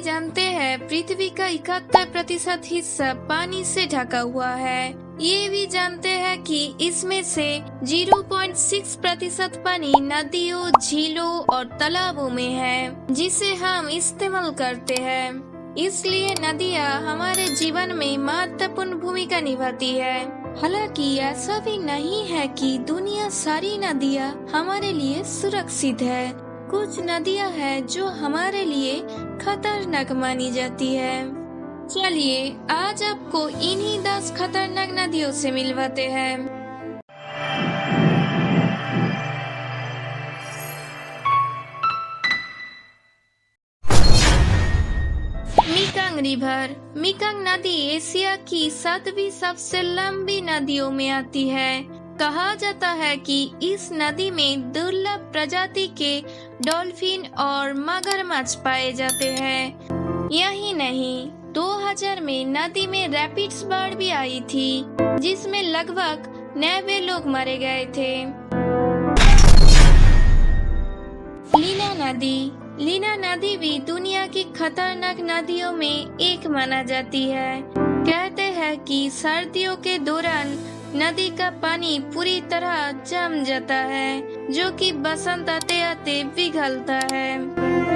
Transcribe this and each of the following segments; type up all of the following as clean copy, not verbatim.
जानते हैं पृथ्वी का 71% हिस्सा पानी से ढका हुआ है। ये भी जानते हैं कि इसमें से 0.6% पानी नदियों, झीलों और तालाबों में है, जिसे हम इस्तेमाल करते हैं। इसलिए नदियाँ हमारे जीवन में महत्वपूर्ण भूमिका निभाती है। हालांकि ऐसा भी नहीं है कि दुनिया सारी नदियाँ हमारे लिए सुरक्षित है। कुछ नदियाँ हैं जो हमारे लिए खतरनाक मानी जाती है। चलिए आज आपको इन्हीं 10 खतरनाक नदियों से मिलवाते हैं। मेकंग रिवर। मेकंग नदी एशिया की 7वीं सबसे लंबी नदियों में आती है। कहा जाता है कि इस नदी में दुर्लभ प्रजाति के डॉल्फिन और मगरमच्छ पाए जाते हैं। यही नहीं, 2000 में नदी में रैपिड्स बाढ़ भी आई थी, जिसमें लगभग 90 लोग मारे गए थे। लीना नदी। लीना नदी भी दुनिया की खतरनाक नदियों में एक माना जाती है। कहते हैं कि सर्दियों के दौरान नदी का पानी पूरी तरह जम जाता है, जो कि बसंत आते आते पिघलता है।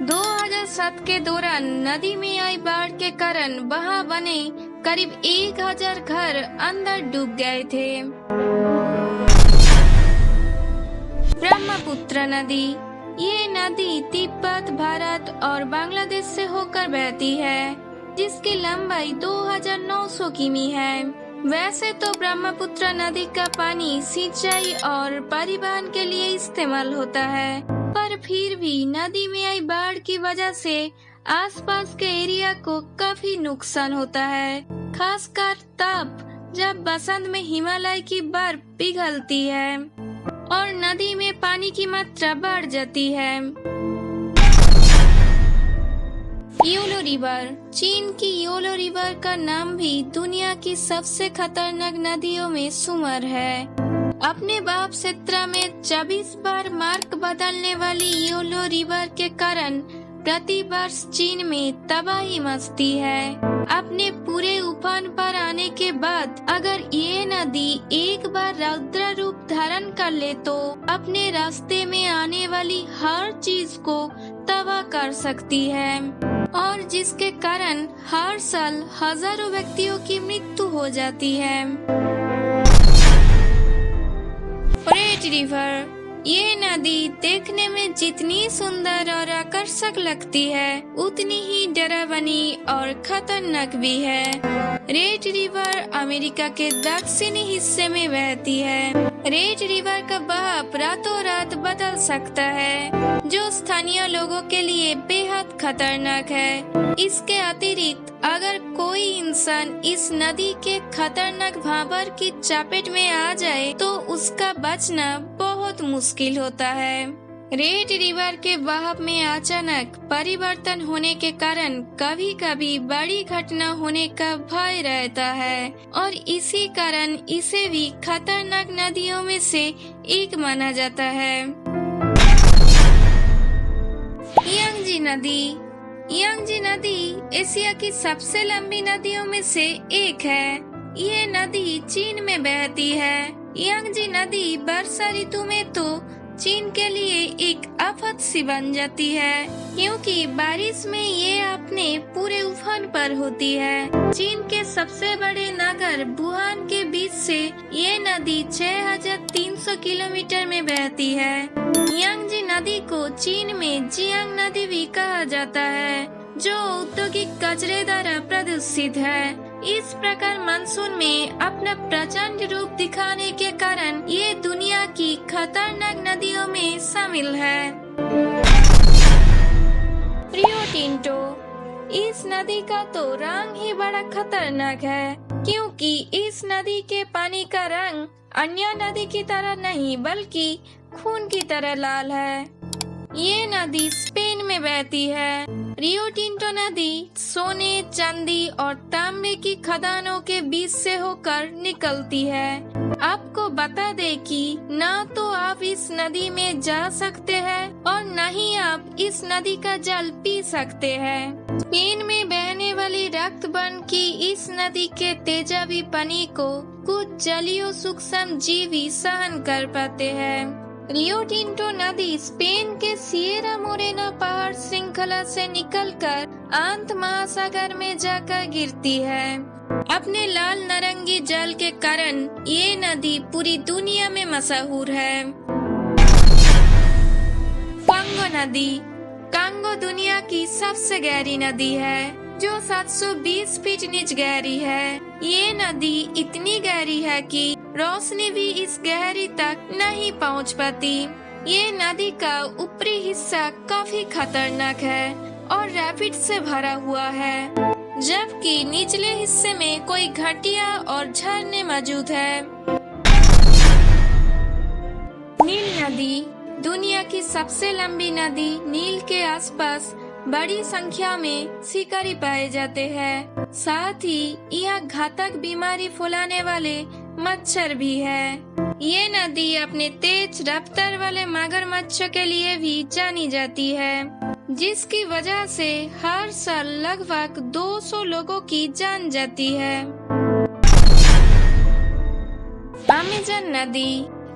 2007 के दौरान नदी में आई बाढ़ के कारण वहां बने करीब 1000 घर अंदर डूब गए थे। ब्रह्मपुत्र नदी। ये नदी तिब्बत, भारत और बांग्लादेश से होकर बहती है, जिसकी लंबाई 2900 किमी है। वैसे तो ब्रह्मपुत्र नदी का पानी सिंचाई और परिवहन के लिए इस्तेमाल होता है, पर फिर भी नदी में आई बाढ़ की वजह से आसपास के एरिया को काफी नुकसान होता है, खासकर तब जब बसंत में हिमालय की बर्फ पिघलती है और नदी में पानी की मात्रा बढ़ जाती है। YOLO river. चीन की योलो रिवर का नाम भी दुनिया की सबसे खतरनाक नदियों में शुमार है। अपने बहाव क्षेत्र में 24 बार मार्ग बदलने वाली योलो रिवर के कारण प्रति वर्ष चीन में तबाही मचती है। अपने पूरे उफान पर आने के बाद अगर ये नदी एक बार रौद्र रूप धारण कर ले तो अपने रास्ते में आने वाली हर चीज को तबाह कर सकती है, और जिसके कारण हर साल हजारों व्यक्तियों की मृत्यु हो जाती है। Red river. ये नदी देखने में जितनी सुंदर और आकर्षक लगती है, उतनी ही डरावनी और खतरनाक भी है। रेड रिवर अमेरिका के दक्षिणी हिस्से में बहती है। रेड रिवर का बहाव रातों रात बदल सकता है, जो स्थानीय लोगों के लिए बेहद खतरनाक है। इसके अतिरिक्त अगर कोई इंसान इस नदी के खतरनाक भावर की चपेट में आ जाए तो उसका बचना बहुत मुश्किल होता है। रेड रिवर के बहाव में अचानक परिवर्तन होने के कारण कभी कभी बड़ी घटना होने का भय रहता है, और इसी कारण इसे भी खतरनाक नदियों में से एक माना जाता है। यांगजी नदी। यांगजी नदी एशिया की सबसे लंबी नदियों में से एक है। ये नदी चीन में बहती है। यांगजी नदी वर्षा ऋतु में तो चीन के लिए एक आफत सी बन जाती है, क्योंकि बारिश में ये अपने पूरे उफान पर होती है। चीन के सबसे बड़े नगर वुहान के बीच से ये नदी 6300 किलोमीटर में बहती है। यांगजी नदी को चीन में जियांग नदी भी कहा जाता है, जो औद्योगिक कचरे द्वारा प्रदूषित है। इस प्रकार मानसून में अपना प्रचंड रूप दिखाने के कारण ये दुनिया की खतरनाक नदियों में शामिल है। Rio Tinto. इस नदी का तो रंग ही बड़ा खतरनाक है, क्योंकि इस नदी के पानी का रंग अन्य नदी की तरह नहीं बल्कि खून की तरह लाल है। ये नदी स्पेन में बहती है। रियो टिंटो नदी सोने, चांदी और तांबे की खदानों के बीच से होकर निकलती है। आपको बता दे कि ना तो आप इस नदी में जा सकते हैं और न ही आप इस नदी का जल पी सकते हैं। स्पेन में बहने वाली रक्तबन की इस नदी के तेजाबी पानी को कुछ जलीय सूक्ष्म जीवी सहन कर पाते हैं। रियो टिंटो नदी स्पेन के सिएरा मोरेना पहाड़ श्रृंखला से निकलकर अंत महासागर में जाकर गिरती है। अपने लाल नारंगी जल के कारण ये नदी पूरी दुनिया में मशहूर है। कांगो नदी। कांगो दुनिया की सबसे गहरी नदी है जो 720 फीट नीचे गहरी है। ये नदी इतनी गहरी है कि रोशनी भी इस गहरी तक नहीं पहुंच पाती। ये नदी का ऊपरी हिस्सा काफी खतरनाक है और रैपिड से भरा हुआ है, जबकि निचले हिस्से में कोई घाटियां और झरने मौजूद है। नील नदी। दुनिया की सबसे लंबी नदी नील के आसपास बड़ी संख्या में शिकारी पाए जाते हैं। साथ ही यह घातक बीमारी फैलाने वाले मच्छर भी है। ये नदी अपने तेज रफ्तार वाले मगरमच्छ के लिए भी जानी जाती है, जिसकी वजह से हर साल लगभग 200 लोगों की जान जाती है। अमेज़न नदी।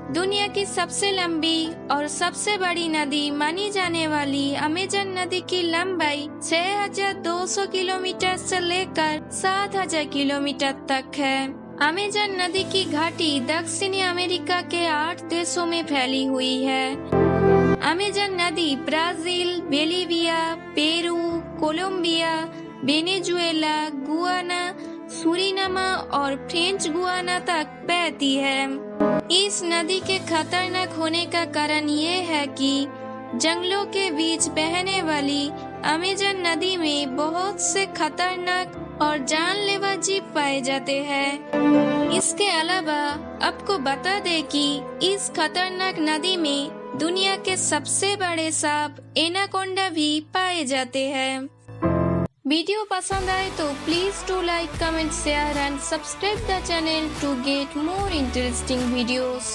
दुनिया की सबसे लंबी और सबसे बड़ी नदी मानी जाने वाली अमेज़न नदी की लंबाई 6200 किलोमीटर से लेकर 7000 किलोमीटर तक है। अमेज़न नदी की घाटी दक्षिणी अमेरिका के 8 देशों में फैली हुई है। अमेज़न नदी Brazil, Bolivia, Peru, Colombia, Venezuela, Guyana, Suriname और फ्रेंच गुयाना तक बहती है। इस नदी के खतरनाक होने का कारण ये है कि जंगलों के बीच बहने वाली अमेज़न नदी में बहुत से खतरनाक और जानलेवा जीव पाए जाते हैं। इसके अलावा आपको बता दें कि इस खतरनाक नदी में दुनिया के सबसे बड़े सांप एनाकोंडा भी पाए जाते हैं। वीडियो पसंद आए तो please do like, comment, share and subscribe the channel to get more interesting videos.